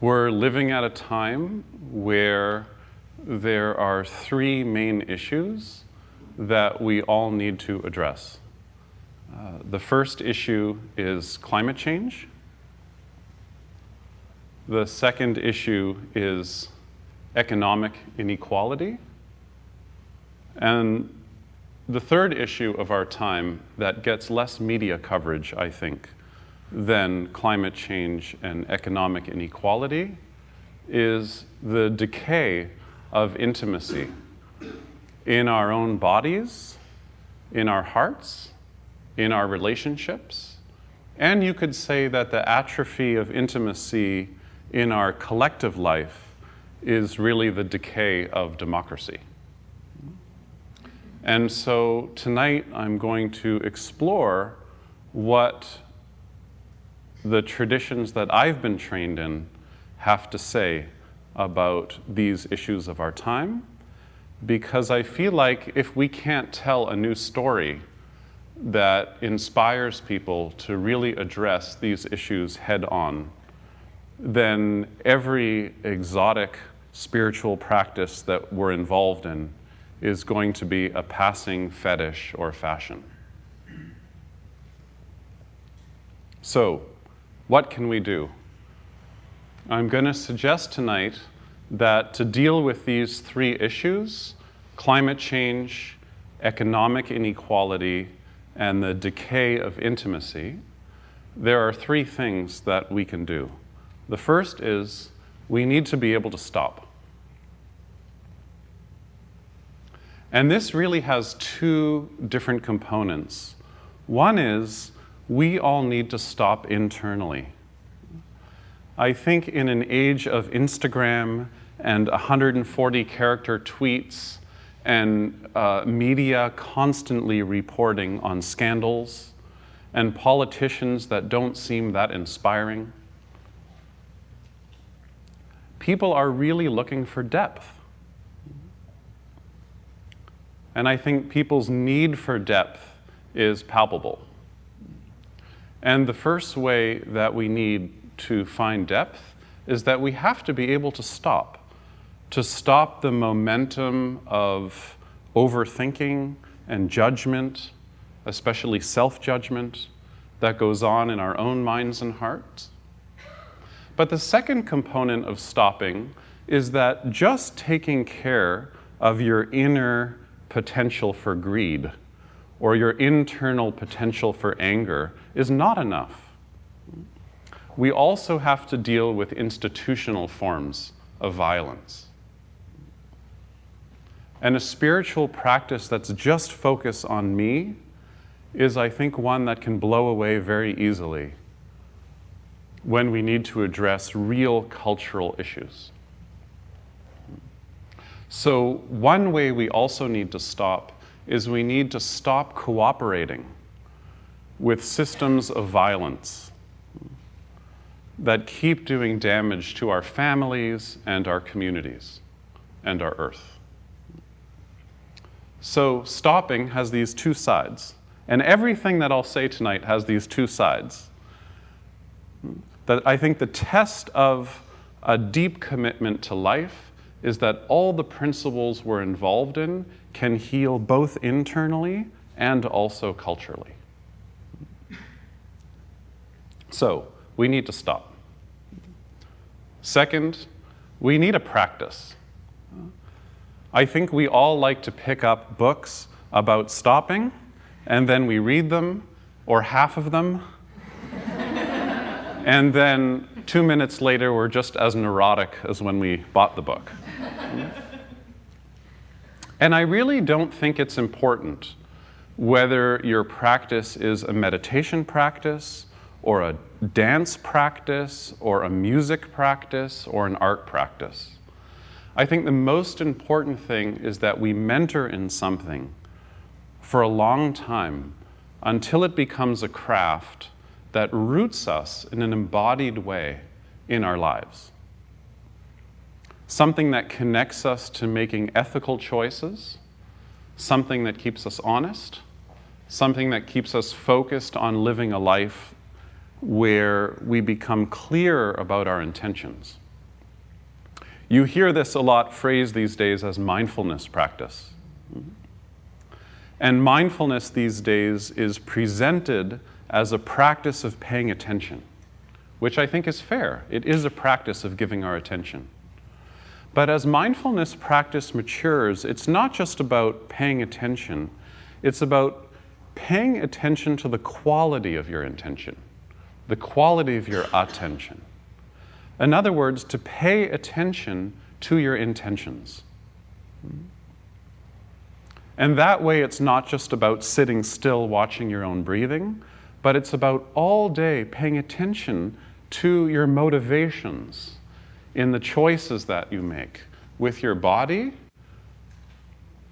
We're living at a time where there are three main issues that we all need to address. The first issue is climate change. The second issue is economic inequality. And the third issue of our time that gets less media coverage, I think, than climate change and economic inequality is the decay of intimacy in our own bodies, in our hearts, in our relationships. And you could say that the atrophy of intimacy in our collective life is really the decay of democracy. And so tonight I'm going to explore what the traditions that I've been trained in have to say about these issues of our time, because I feel like if we can't tell a new story that inspires people to really address these issues head on, then every exotic spiritual practice that we're involved in is going to be a passing fetish or fashion. So, what can we do? I'm going to suggest tonight that to deal with these three issues, climate change, economic inequality, and the decay of intimacy, there are three things that we can do. The first is we need to be able to stop. And this really has two different components. One is we all need to stop internally. I think in an age of Instagram and 140 character tweets and media constantly reporting on scandals and politicians that don't seem that inspiring, people are really looking for depth. And I think people's need for depth is palpable. And the first way that we need to find depth is that we have to be able to stop the momentum of overthinking and judgment, especially self-judgment, that goes on in our own minds and hearts. But the second component of stopping is that just taking care of your inner potential for greed or your internal potential for anger is not enough. We also have to deal with institutional forms of violence. And a spiritual practice that's just focused on me is, I think, one that can blow away very easily when we need to address real cultural issues. So one way we also need to stop is we need to stop cooperating with systems of violence that keep doing damage to our families and our communities and our earth. So stopping has these two sides. And everything that I'll say tonight has these two sides. That I think the test of a deep commitment to life is that all the principles we're involved in can heal both internally and also culturally. So, we need to stop. Second, we need a practice. I think we all like to pick up books about stopping, and then we read them, or half of them, and then 2 minutes later, we're just as neurotic as when we bought the book. And I really don't think it's important whether your practice is a meditation practice, or a dance practice, or a music practice, or an art practice. I think the most important thing is that we mentor in something for a long time until it becomes a craft that roots us in an embodied way in our lives. Something that connects us to making ethical choices, something that keeps us honest, something that keeps us focused on living a life where we become clear about our intentions. You hear this a lot phrased these days as mindfulness practice. And mindfulness these days is presented as a practice of paying attention, which I think is fair. It is a practice of giving our attention. But as mindfulness practice matures, it's not just about paying attention, it's about paying attention to the quality of your intention, the quality of your attention. In other words, to pay attention to your intentions. And that way, it's not just about sitting still watching your own breathing, but it's about all day paying attention to your motivations in the choices that you make with your body,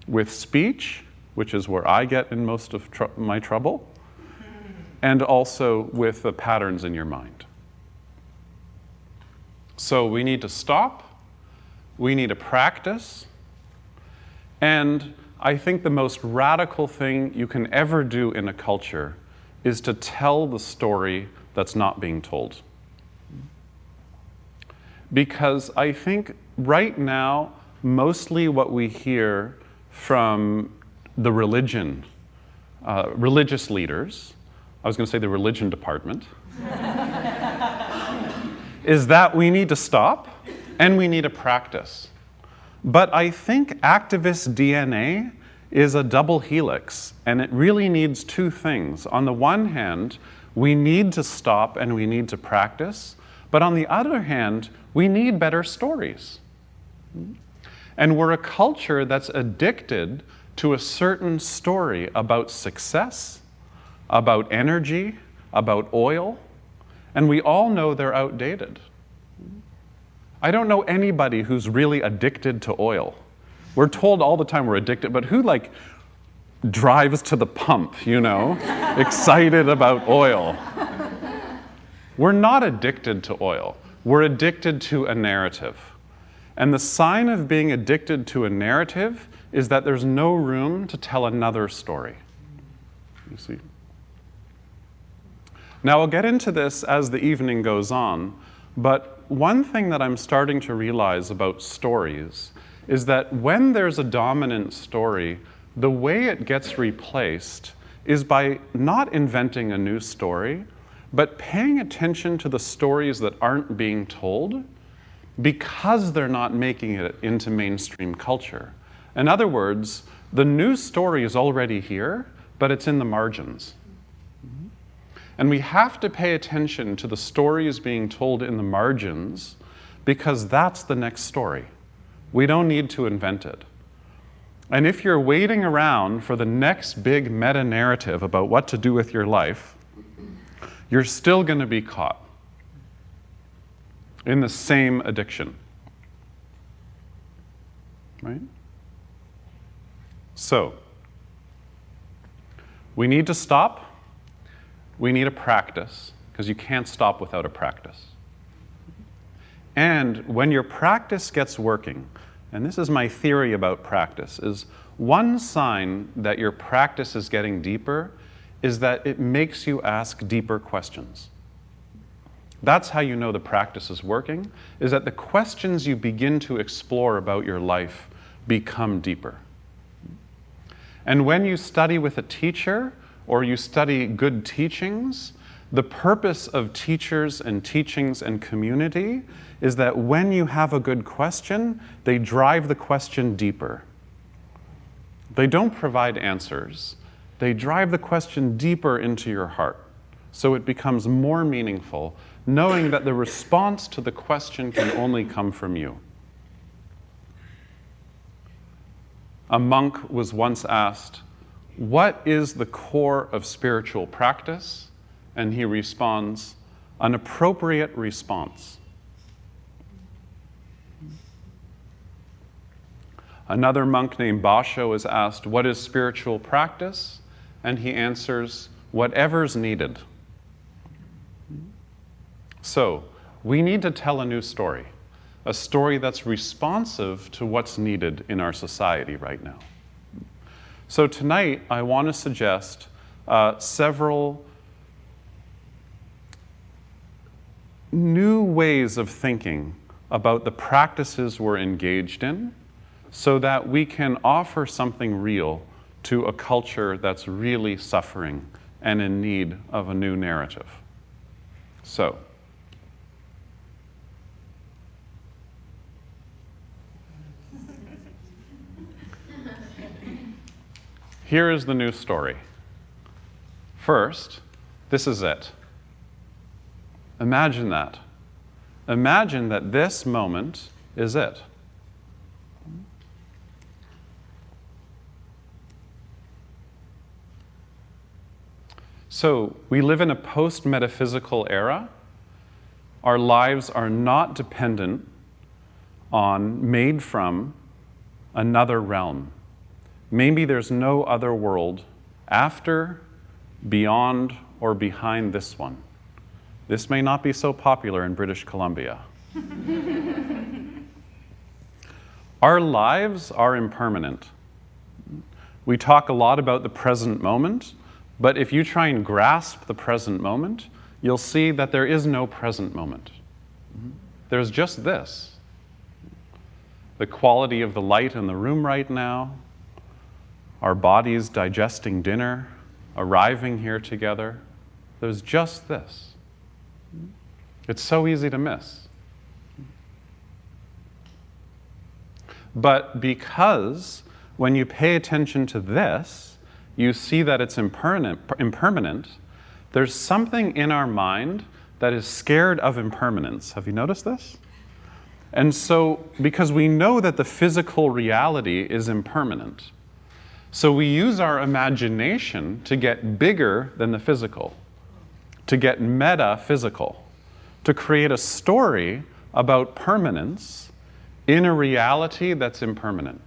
with speech, which is where I get in most of my trouble, and also with the patterns in your mind. So we need to stop, we need to practice, and I think the most radical thing you can ever do in a culture is to tell the story that's not being told. Because I think right now, mostly what we hear from the religious leaders, I was going to say the religion department, is that we need to stop and we need to practice. But I think activist DNA is a double helix, and it really needs two things. On the one hand, we need to stop and we need to practice, but on the other hand, we need better stories. And we're a culture that's addicted to a certain story about success, about energy, about oil, and we all know they're outdated. I don't know anybody who's really addicted to oil. We're told all the time we're addicted, but who drives to the pump, excited about oil? We're not addicted to oil. We're addicted to a narrative. And the sign of being addicted to a narrative is that there's no room to tell another story. You see? Now, I'll get into this as the evening goes on, but one thing that I'm starting to realize about stories is that when there's a dominant story, the way it gets replaced is by not inventing a new story, but paying attention to the stories that aren't being told because they're not making it into mainstream culture. In other words, the new story is already here, but it's in the margins. And we have to pay attention to the stories being told in the margins because that's the next story. We don't need to invent it. And if you're waiting around for the next big meta-narrative about what to do with your life, you're still going to be caught in the same addiction. Right? So, we need to stop. We need a practice, because you can't stop without a practice. And when your practice gets working, and this is my theory about practice, is one sign that your practice is getting deeper is that it makes you ask deeper questions. That's how you know the practice is working, is that the questions you begin to explore about your life become deeper. And when you study with a teacher, or you study good teachings, the purpose of teachers and teachings and community is that when you have a good question, they drive the question deeper. They don't provide answers. They drive the question deeper into your heart, so it becomes more meaningful, knowing that the response to the question can only come from you. A monk was once asked, "What is the core of spiritual practice?" And he responds, "An appropriate response." Another monk named Basho is asked, "What is spiritual practice?" And he answers, "Whatever's needed." So, we need to tell a new story, a story that's responsive to what's needed in our society right now. So tonight, I want to suggest several new ways of thinking about the practices we're engaged in so that we can offer something real to a culture that's really suffering and in need of a new narrative. So, here is the new story. First, this is it. Imagine that. Imagine that this moment is it. So, we live in a post-metaphysical era. Our lives are not dependent on, made from, another realm. Maybe there's no other world after, beyond, or behind this one. This may not be so popular in British Columbia. Our lives are impermanent. We talk a lot about the present moment, but if you try and grasp the present moment, you'll see that there is no present moment. There's just this. The quality of the light in the room right now, our bodies digesting dinner, arriving here together. There's just this. It's so easy to miss. But because when you pay attention to this, you see that it's impermanent, there's something in our mind that is scared of impermanence. Have you noticed this? And so, because we know that the physical reality is impermanent, so we use our imagination to get bigger than the physical, to get metaphysical, to create a story about permanence in a reality that's impermanent.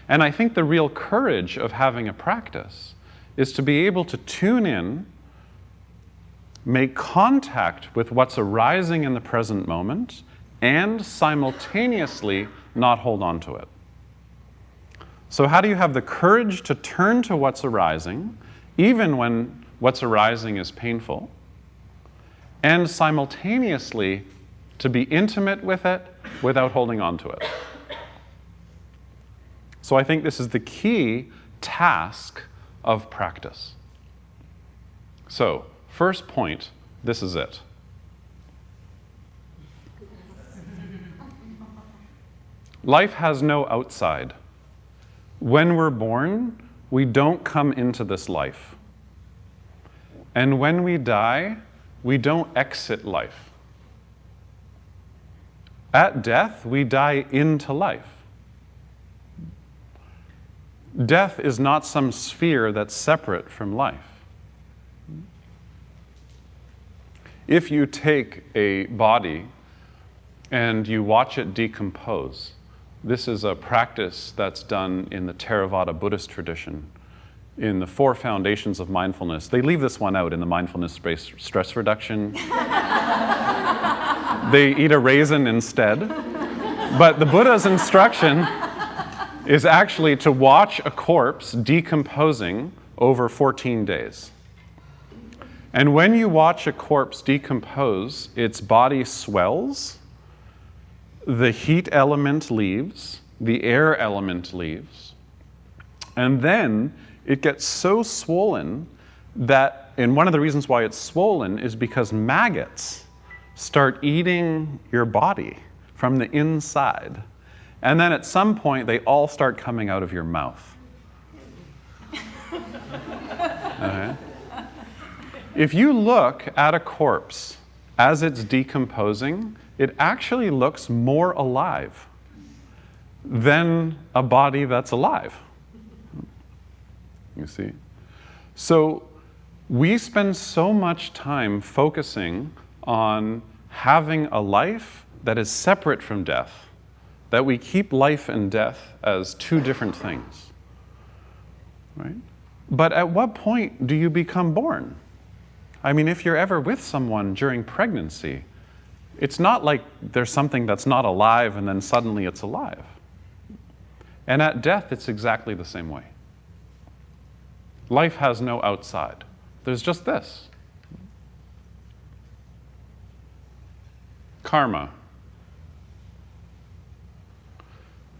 And I think the real courage of having a practice is to be able to tune in, make contact with what's arising in the present moment, and simultaneously not hold on to it. So how do you have the courage to turn to what's arising, even when what's arising is painful, and simultaneously to be intimate with it without holding on to it? So I think this is the key task of practice. So, first point, this is it. Life has no outside. When we're born, we don't come into this life. And when we die, we don't exit life. At death, we die into life. Death is not some sphere that's separate from life. If you take a body and you watch it decompose, this is a practice that's done in the Theravada Buddhist tradition, in the 4 foundations of mindfulness. They leave this one out in the mindfulness-based stress reduction. They eat a raisin instead. But the Buddha's instruction is actually to watch a corpse decomposing over 14 days. And when you watch a corpse decompose, its body swells, the heat element leaves, the air element leaves, and then it gets so swollen that, and one of the reasons why it's swollen is because maggots start eating your body from the inside. And then at some point, they all start coming out of your mouth. Okay? If you look at a corpse as it's decomposing, it actually looks more alive than a body that's alive. You see? So we spend so much time focusing on having a life that is separate from death, that we keep life and death as 2 different things. Right? But at what point do you become born? I mean, if you're ever with someone during pregnancy, it's not like there's something that's not alive and then suddenly it's alive. And at death, it's exactly the same way. Life has no outside. There's just this. karma?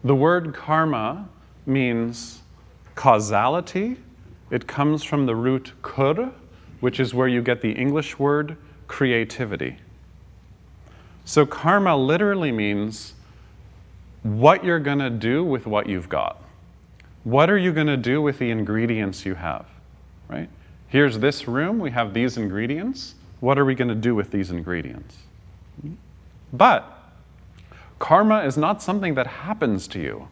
The word karma means causality. It comes from the root kur, which is where you get the English word creativity. So karma literally means what you're going to do with what you've got. What are you going to do with the ingredients you have, right? Here's this room, we have these ingredients. What are we going to do with these ingredients? But karma is not something that happens to you.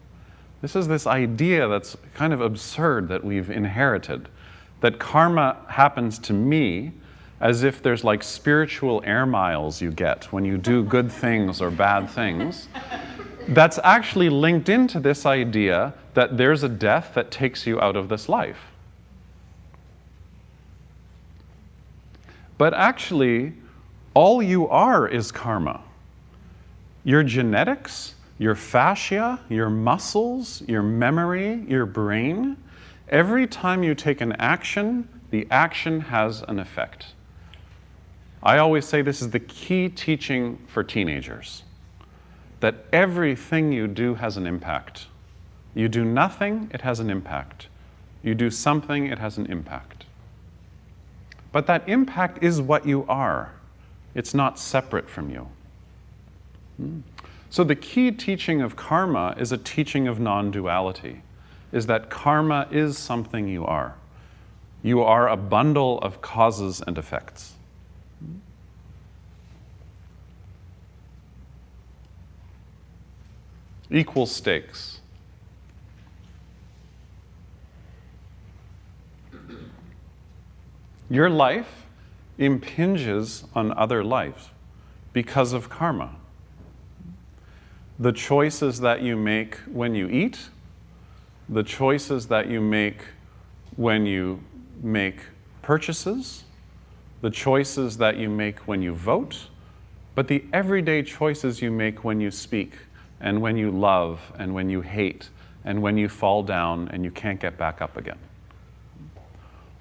This is this idea that's kind of absurd that we've inherited, that karma happens to me as if there's like spiritual air miles you get when you do good things or bad things. That's actually linked into this idea that there's a death that takes you out of this life. But actually, all you are is karma. Your genetics, your fascia, your muscles, your memory, your brain, every time you take an action, the action has an effect. I always say this is the key teaching for teenagers, that everything you do has an impact. You do nothing, it has an impact. You do something, it has an impact. But that impact is what you are. It's not separate from you. So the key teaching of karma is a teaching of non-duality, is that karma is something you are. You are a bundle of causes and effects. Equal stakes. Your life impinges on other lives because of karma. The choices that you make when you eat, the choices that you make when you make purchases, the choices that you make when you vote, but the everyday choices you make when you speak, and when you love, and when you hate, and when you fall down and you can't get back up again.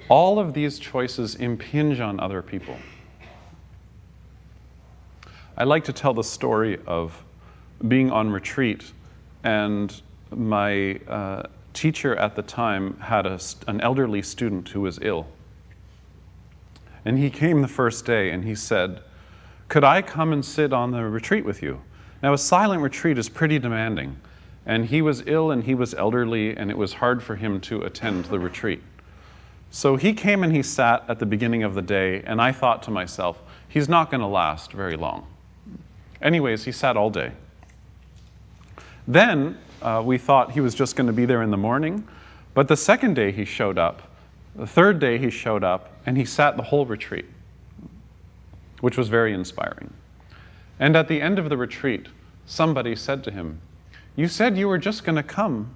All of these choices impinge on other people. I like to tell the story of being on retreat, and my teacher at the time had an elderly student who was ill. And he came the first day and he said, "Could I come and sit on the retreat with you?" Now, a silent retreat is pretty demanding, and he was ill and he was elderly, and it was hard for him to attend the retreat. So he came and he sat at the beginning of the day, and I thought to myself, he's not going to last very long. Anyways, he sat all day. Then we thought he was just going to be there in the morning, but the second day he showed up, the third day he showed up, and he sat the whole retreat, which was very inspiring. And at the end of the retreat, somebody said to him, "You said you were just going to come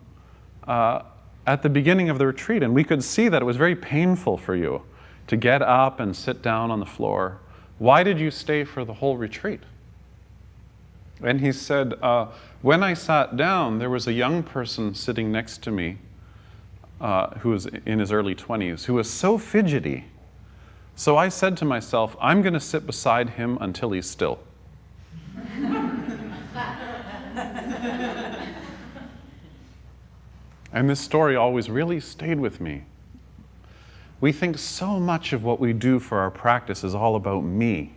at the beginning of the retreat, and we could see that it was very painful for you to get up and sit down on the floor. Why did you stay for the whole retreat?" And he said, "When I sat down, there was a young person sitting next to me who was in his early 20s, who was so fidgety. So I said to myself, I'm going to sit beside him until he's still." And this story always really stayed with me. We think so much of what we do for our practice is all about me.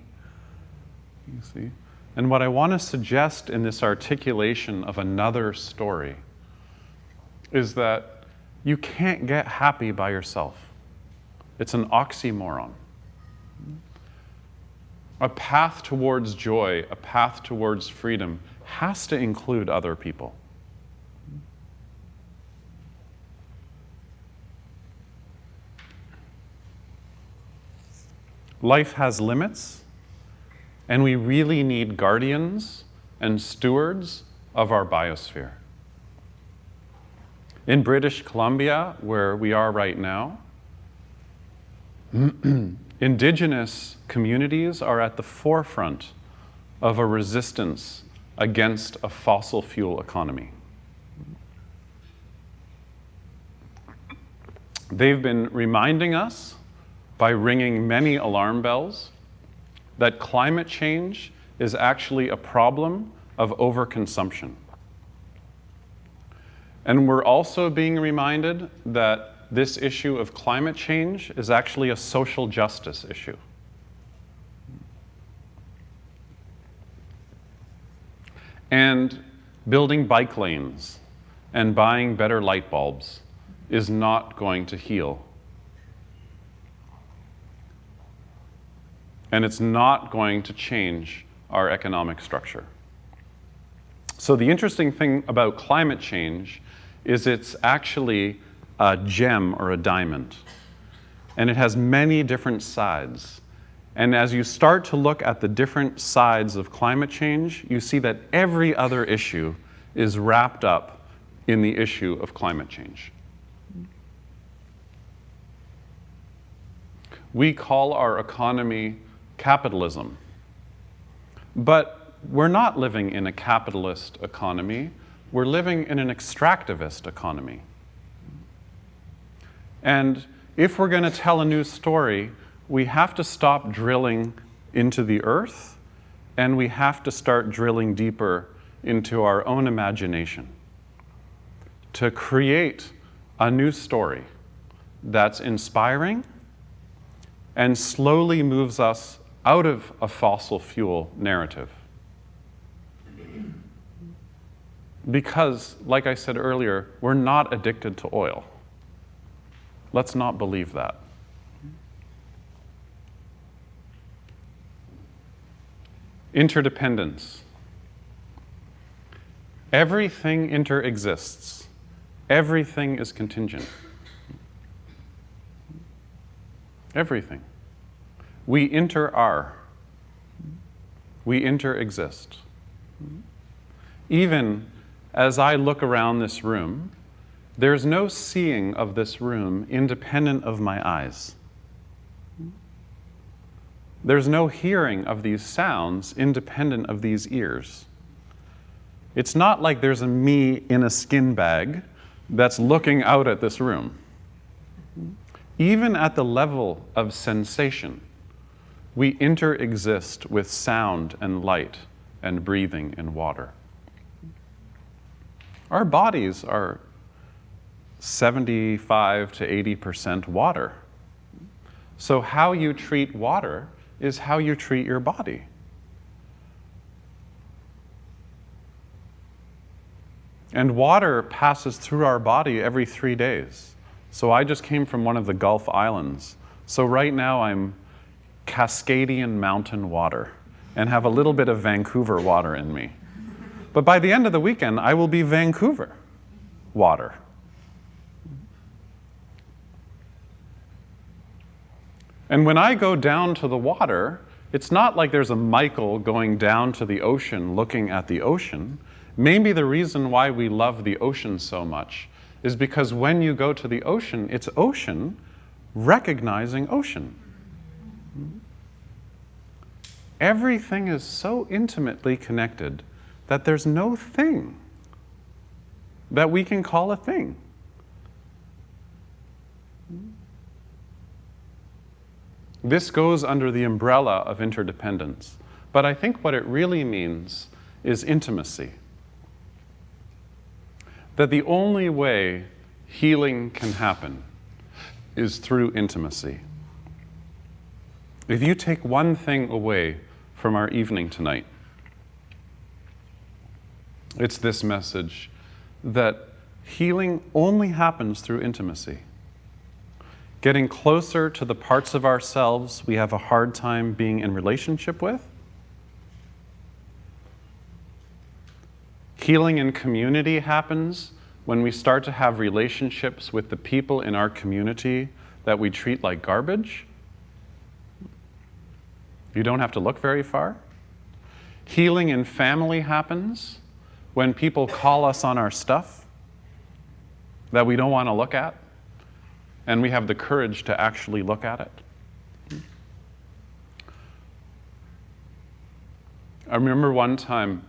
You see? And what I want to suggest in this articulation of another story is that you can't get happy by yourself. It's an oxymoron. A path towards joy, a path towards freedom, has to include other people. Life has limits, and we really need guardians and stewards of our biosphere. In British Columbia, where we are right now, Indigenous communities are at the forefront of a resistance against a fossil fuel economy. They've been reminding us by ringing many alarm bells that climate change is actually a problem of overconsumption. And we're also being reminded that this issue of climate change is actually a social justice issue. And building bike lanes and buying better light bulbs is not going to heal. And it's not going to change our economic structure. So the interesting thing about climate change is it's actually a gem or a diamond. And it has many different sides. And as you start to look at the different sides of climate change, you see that every other issue is wrapped up in the issue of climate change. We call our economy capitalism. But we're not living in a capitalist economy. We're living in an extractivist economy. And if we're going to tell a new story, we have to stop drilling into the earth, and we have to start drilling deeper into our own imagination to create a new story that's inspiring and slowly moves us out of a fossil fuel narrative. Because, like I said earlier, we're not addicted to oil. Let's not believe that. Interdependence. Everything interexists. Everything is contingent. Everything. We inter-are. We inter-exist. Even as I look around this room, there's no seeing of this room independent of my eyes. There's no hearing of these sounds independent of these ears. It's not like there's a me in a skin bag that's looking out at this room. Even at the level of sensation, we interexist with sound and light and breathing and water. Our bodies are 75 to 80% water. So how you treat water is how you treat your body. And water passes through our body every 3 days. So I just came from one of the Gulf Islands. So right now I'm Cascadian mountain water and have a little bit of Vancouver water in me. But by the end of the weekend, I will be Vancouver water. And when I go down to the water, it's not like there's a Michael going down to the ocean looking at the ocean. Maybe the reason why we love the ocean so much is because when you go to the ocean, it's ocean recognizing ocean. Everything is so intimately connected that there's no thing that we can call a thing. This goes under the umbrella of interdependence. But I think what it really means is intimacy. That the only way healing can happen is through intimacy. If you take one thing away from our evening tonight, it's this message that healing only happens through intimacy. Getting closer to the parts of ourselves we have a hard time being in relationship with. Healing in community happens when we start to have relationships with the people in our community that we treat like garbage. You don't have to look very far. Healing in family happens when people call us on our stuff that we don't want to look at, and we have the courage to actually look at it. I remember one time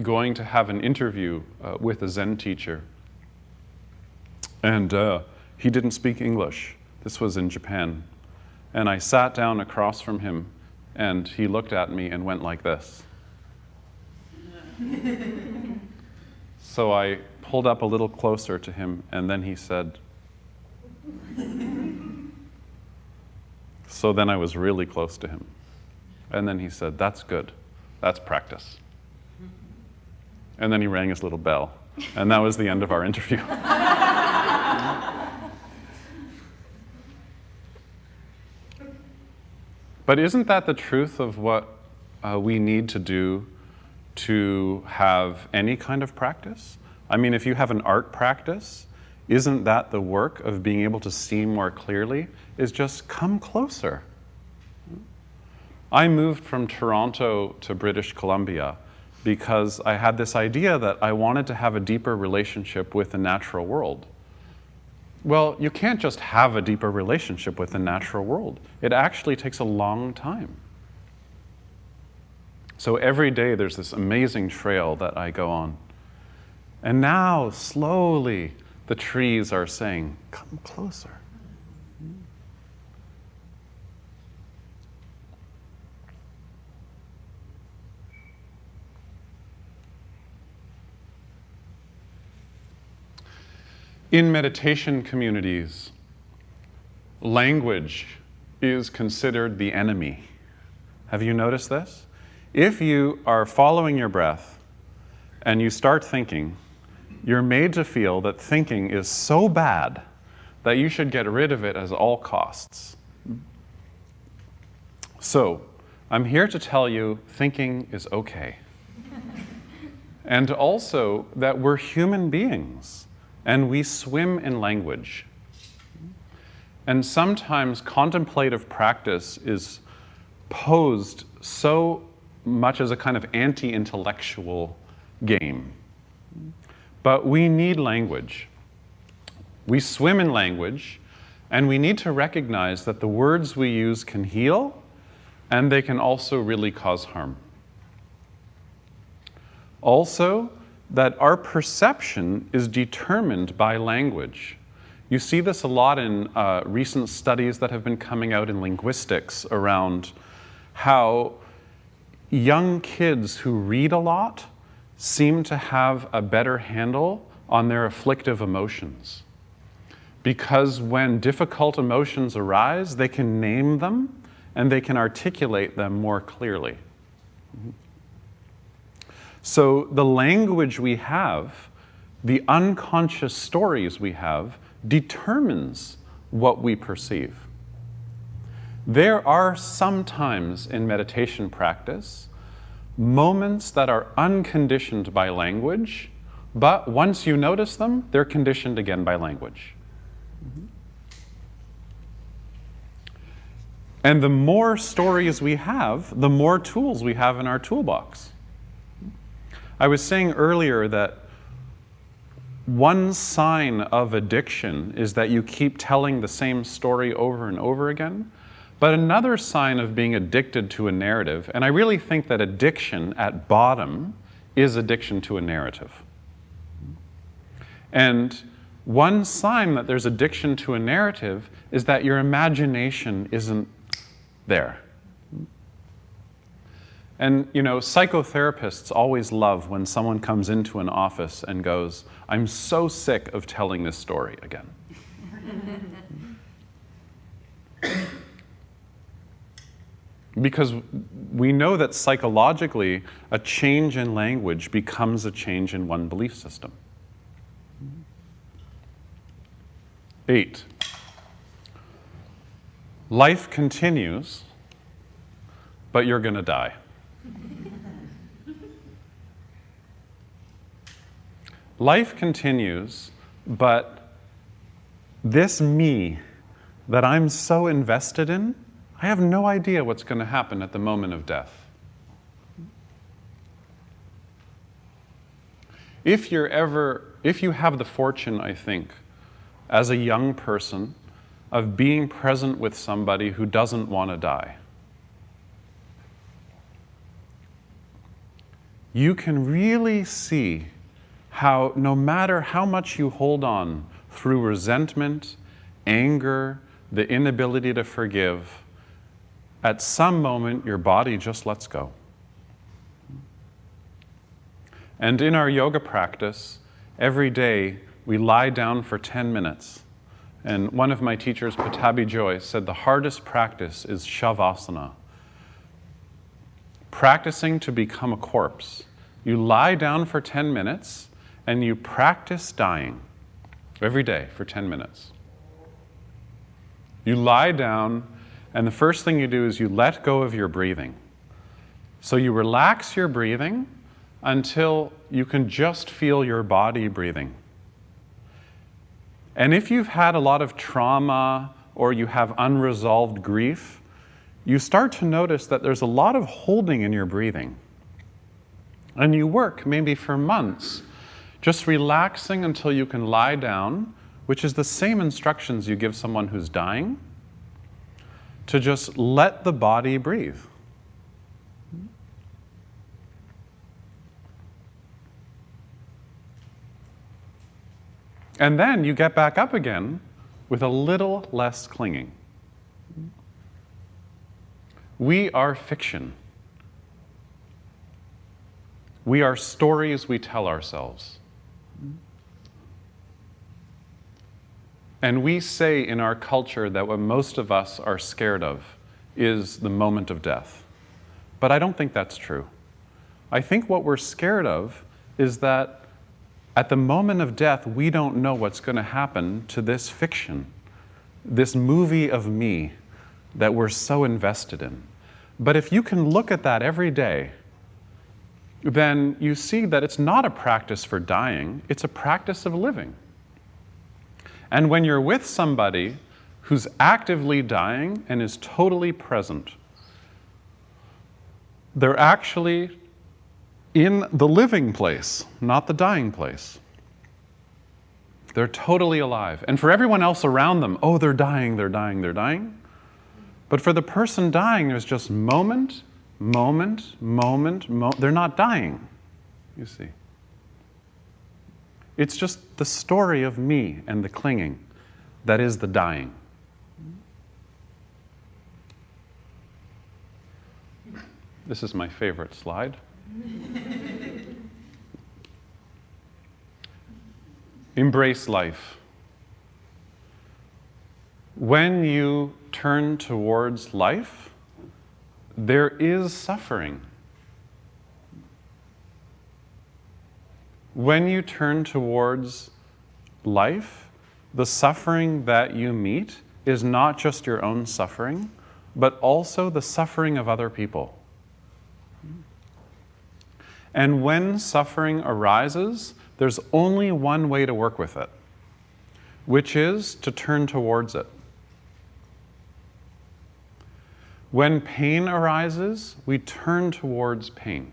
going to have an interview with a Zen teacher, and he didn't speak English. This was in Japan. And I sat down across from him, And he looked at me and went like this. So I pulled up a little closer to him, and then he said, so then I was really close to him. And then he said, that's good. That's practice. And then he rang his little bell. And that was the end of our interview. But isn't that the truth of what we need to do to have any kind of practice? I mean, if you have an art practice, isn't that the work of being able to see more clearly? Is just come closer. I moved from Toronto to British Columbia because I had this idea that I wanted to have a deeper relationship with the natural world. Well, you can't just have a deeper relationship with the natural world. It actually takes a long time. So every day there's this amazing trail that I go on. And now, slowly, the trees are saying, come closer. In meditation communities, language is considered the enemy. Have you noticed this? If you are following your breath and you start thinking, you're made to feel that thinking is so bad that you should get rid of it at all costs. So, I'm here to tell you thinking is okay. And also that we're human beings. And we swim in language. And sometimes contemplative practice is posed so much as a kind of anti-intellectual game. But we need language. We swim in language, and we need to recognize that the words we use can heal, and they can also really cause harm. Also, that our perception is determined by language. You see this a lot in recent studies that have been coming out in linguistics around how young kids who read a lot seem to have a better handle on their afflictive emotions. Because when difficult emotions arise, they can name them and they can articulate them more clearly. So the language we have, the unconscious stories we have, determines what we perceive. There are sometimes in meditation practice moments that are unconditioned by language, but once you notice them, they're conditioned again by language. And the more stories we have, the more tools we have in our toolbox. I was saying earlier that one sign of addiction is that you keep telling the same story over and over again. But another sign of being addicted to a narrative, and I really think that addiction at bottom is addiction to a narrative. And one sign that there's addiction to a narrative is that your imagination isn't there. And, you know, psychotherapists always love when someone comes into an office and goes, I'm so sick of telling this story again. Because we know that psychologically, a change in language becomes a change in one belief system. 8. Life continues, but you're going to die. Life continues, but this me that I'm so invested in, I have no idea what's going to happen at the moment of death. If you have the fortune, I think, as a young person, of being present with somebody who doesn't want to die, you can really see how no matter how much you hold on through resentment, anger, the inability to forgive, at some moment your body just lets go. And in our yoga practice, every day we lie down for 10 minutes. And one of my teachers, Patabi Joy, said the hardest practice is shavasana. Practicing to become a corpse. You lie down for 10 minutes and you practice dying every day for 10 minutes. You lie down, and the first thing you do is you let go of your breathing. So you relax your breathing until you can just feel your body breathing. And if you've had a lot of trauma or you have unresolved grief, you start to notice that there's a lot of holding in your breathing. And you work maybe for months, just relaxing until you can lie down, which is the same instructions you give someone who's dying, to just let the body breathe. And then you get back up again with a little less clinging. We are fiction. We are stories we tell ourselves. And we say in our culture that what most of us are scared of is the moment of death. But I don't think that's true. I think what we're scared of is that at the moment of death, we don't know what's going to happen to this fiction, this movie of me that we're so invested in. But if you can look at that every day, then you see that it's not a practice for dying, it's a practice of living. And when you're with somebody who's actively dying and is totally present, they're actually in the living place, not the dying place. They're totally alive. And for everyone else around them, oh, they're dying, they're dying, they're dying. But for the person dying, there's just moment. They're not dying, you see. It's just the story of me and the clinging that is the dying. This is my favorite slide. Embrace life. When you turn towards life, there is suffering. When you turn towards life, the suffering that you meet is not just your own suffering, but also the suffering of other people. And when suffering arises, there's only one way to work with it, which is to turn towards it. When pain arises, we turn towards pain.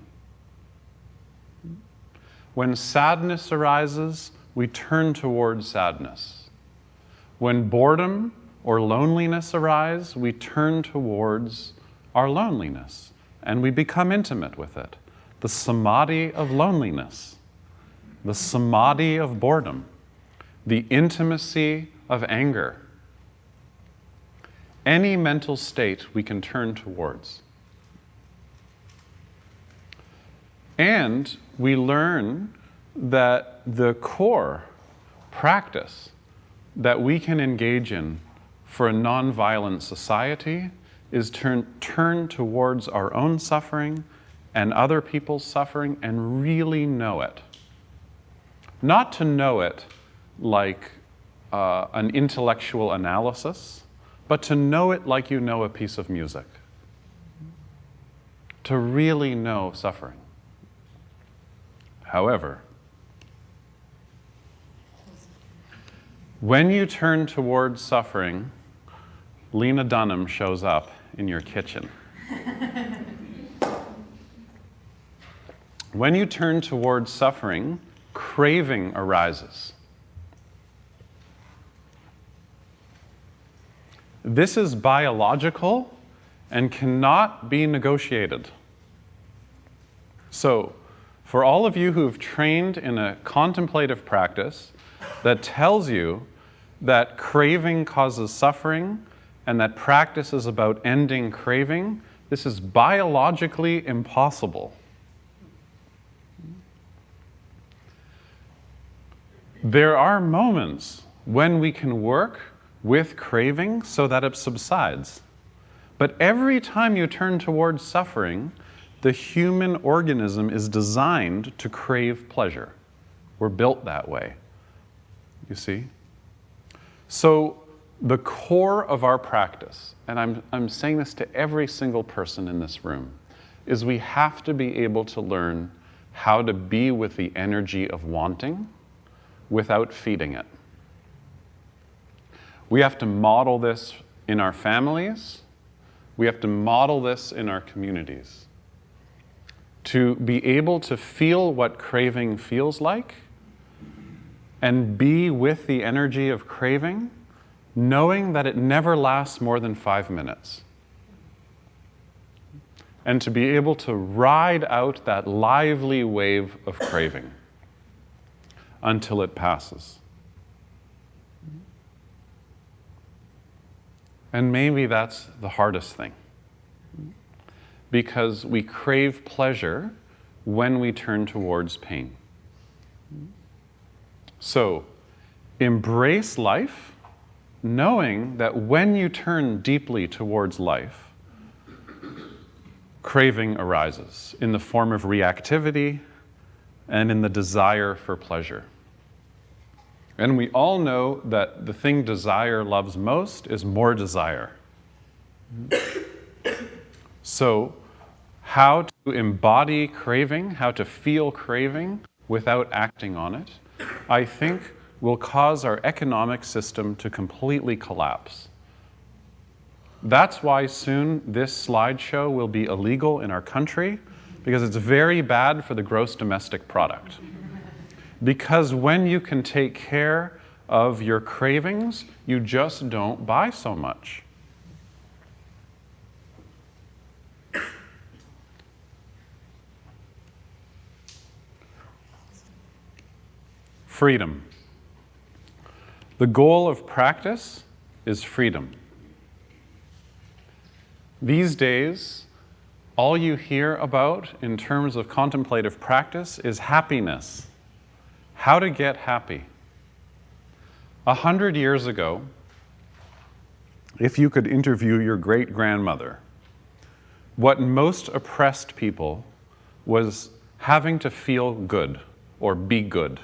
When sadness arises, we turn towards sadness. When boredom or loneliness arise, we turn towards our loneliness, and we become intimate with it. The samadhi of loneliness, the samadhi of boredom, the intimacy of anger. Any mental state we can turn towards. And we learn that the core practice that we can engage in for a nonviolent society is turn towards our own suffering and other people's suffering and really know it. Not to know it like an intellectual analysis, but to know it like you know a piece of music. To really know suffering. However, when you turn towards suffering, Lena Dunham shows up in your kitchen. When you turn towards suffering, craving arises. This is biological and cannot be negotiated. So, for all of you who've trained in a contemplative practice that tells you that craving causes suffering and that practice is about ending craving, this is biologically impossible. There are moments when we can work with craving so that it subsides. But every time you turn towards suffering, the human organism is designed to crave pleasure. We're built that way, you see? So the core of our practice, and I'm saying this to every single person in this room, is we have to be able to learn how to be with the energy of wanting without feeding it. We have to model this in our families. We have to model this in our communities. To be able to feel what craving feels like and be with the energy of craving, knowing that it never lasts more than 5 minutes. And to be able to ride out that lively wave of craving until it passes. And maybe that's the hardest thing, because we crave pleasure when we turn towards pain. So, embrace life, knowing that when you turn deeply towards life, craving arises in the form of reactivity and in the desire for pleasure. And we all know that the thing desire loves most is more desire. So, how to embody craving, how to feel craving without acting on it, I think will cause our economic system to completely collapse. That's why soon this slideshow will be illegal in our country, because it's very bad for the gross domestic product. Because when you can take care of your cravings, you just don't buy so much. Freedom. The goal of practice is freedom. These days, all you hear about in terms of contemplative practice is happiness. How to get happy. 100 years ago, if you could interview your great-grandmother, what most oppressed people was having to feel good or be good.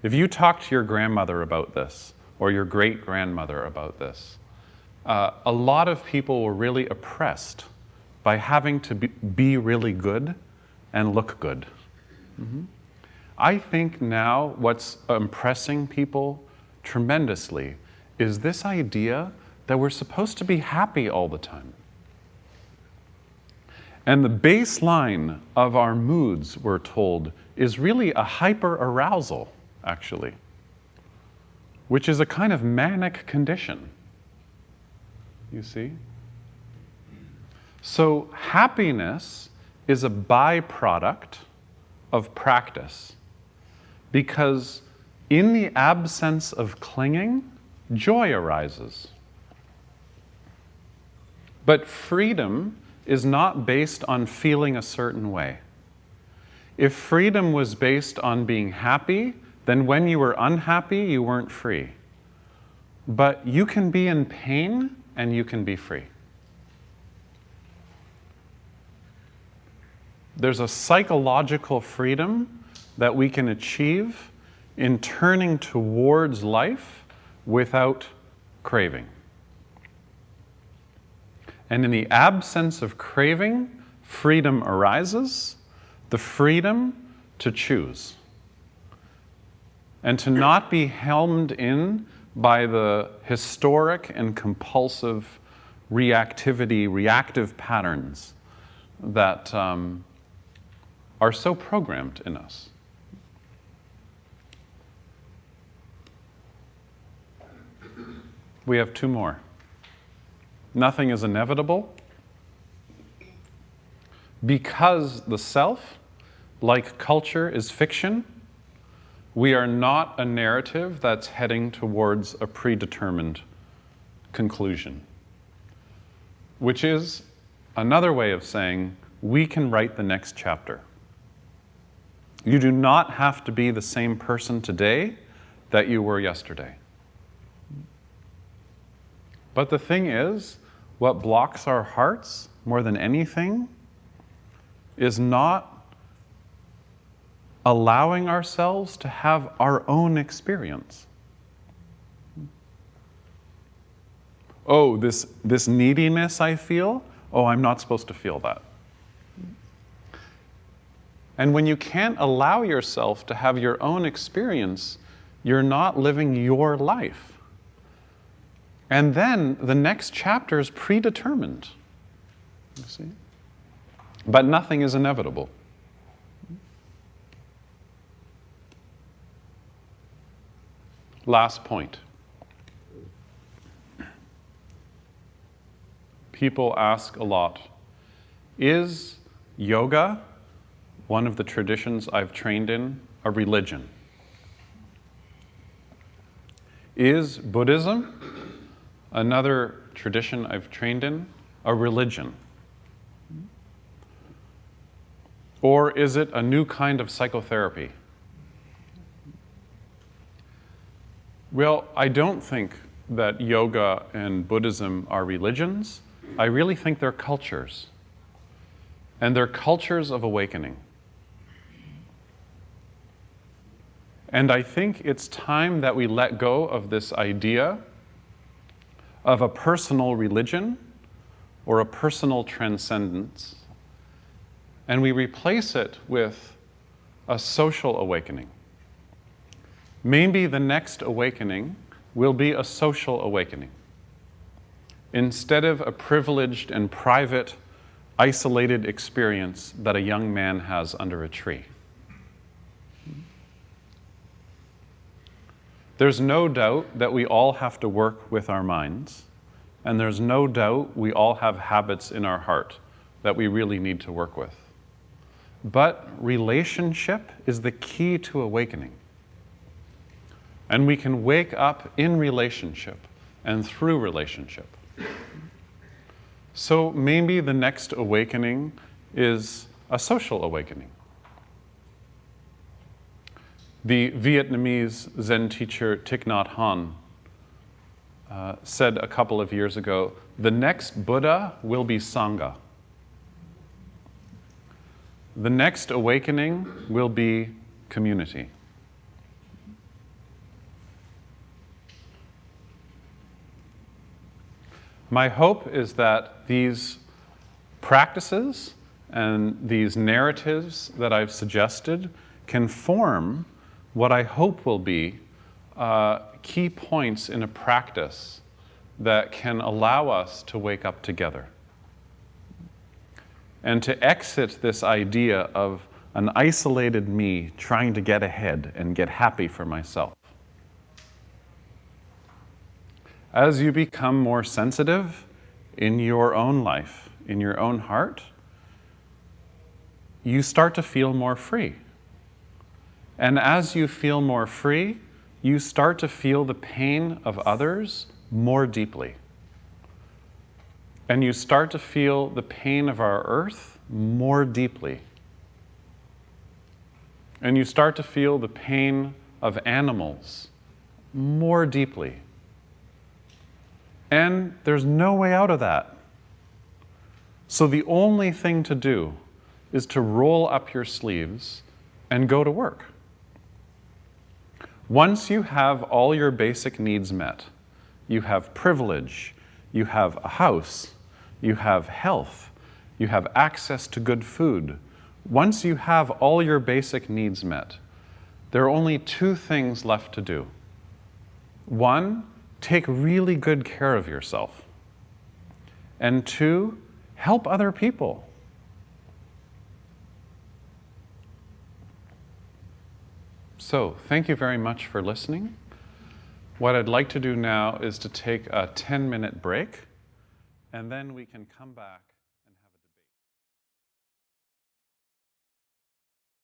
If you talk to your grandmother about this, or your great-grandmother about this, a lot of people were really oppressed by having to be really good and look good. Mm-hmm. I think now what's impressing people tremendously is this idea that we're supposed to be happy all the time. And the baseline of our moods, we're told, is really a hyper-arousal, actually, which is a kind of manic condition. You see? So happiness is a byproduct of practice, because in the absence of clinging, joy arises. But freedom is not based on feeling a certain way. If freedom was based on being happy, then when you were unhappy, you weren't free. But you can be in pain and you can be free. There's a psychological freedom that we can achieve in turning towards life without craving. And in the absence of craving, freedom arises, the freedom to choose. And to not be helmed in by the historic and compulsive reactive patterns that are so programmed in us. We have 2 more. Nothing is inevitable. Because the self, like culture, is fiction, we are not a narrative that's heading towards a predetermined conclusion, which is another way of saying we can write the next chapter. You do not have to be the same person today that you were yesterday. But the thing is, what blocks our hearts more than anything is not allowing ourselves to have our own experience. Oh, this neediness I feel, oh, I'm not supposed to feel that. And when you can't allow yourself to have your own experience, you're not living your life. And then the next chapter is predetermined. You see? But nothing is inevitable. Last point. People ask a lot, is yoga, one of the traditions I've trained in, a religion? Is Buddhism, another tradition I've trained in, a religion? Or is it a new kind of psychotherapy? Well, I don't think that yoga and Buddhism are religions. I really think they're cultures. And they're cultures of awakening. And I think it's time that we let go of this idea of a personal religion or a personal transcendence, and we replace it with a social awakening. Maybe the next awakening will be a social awakening. Instead of a privileged and private, isolated experience that a young man has under a tree. There's no doubt that we all have to work with our minds, and there's no doubt we all have habits in our heart that we really need to work with. But relationship is the key to awakening. And we can wake up in relationship and through relationship. So maybe the next awakening is a social awakening. The Vietnamese Zen teacher Thich Nhat Hanh said a couple of years ago, the next Buddha will be Sangha. The next awakening will be community. My hope is that these practices and these narratives that I've suggested can form what I hope will be key points in a practice that can allow us to wake up together and to exit this idea of an isolated me trying to get ahead and get happy for myself. As you become more sensitive in your own life, in your own heart, you start to feel more free. And as you feel more free, you start to feel the pain of others more deeply. And you start to feel the pain of our earth more deeply. And you start to feel the pain of animals more deeply. And there's no way out of that. So the only thing to do is to roll up your sleeves and go to work. Once you have all your basic needs met, you have privilege, you have a house, you have health, you have access to good food. Once you have all your basic needs met, there are only two things left to do. One, take really good care of yourself. And two, help other people. So, thank you very much for listening. What I'd like to do now is to take a 10-minute break, and then we can come back.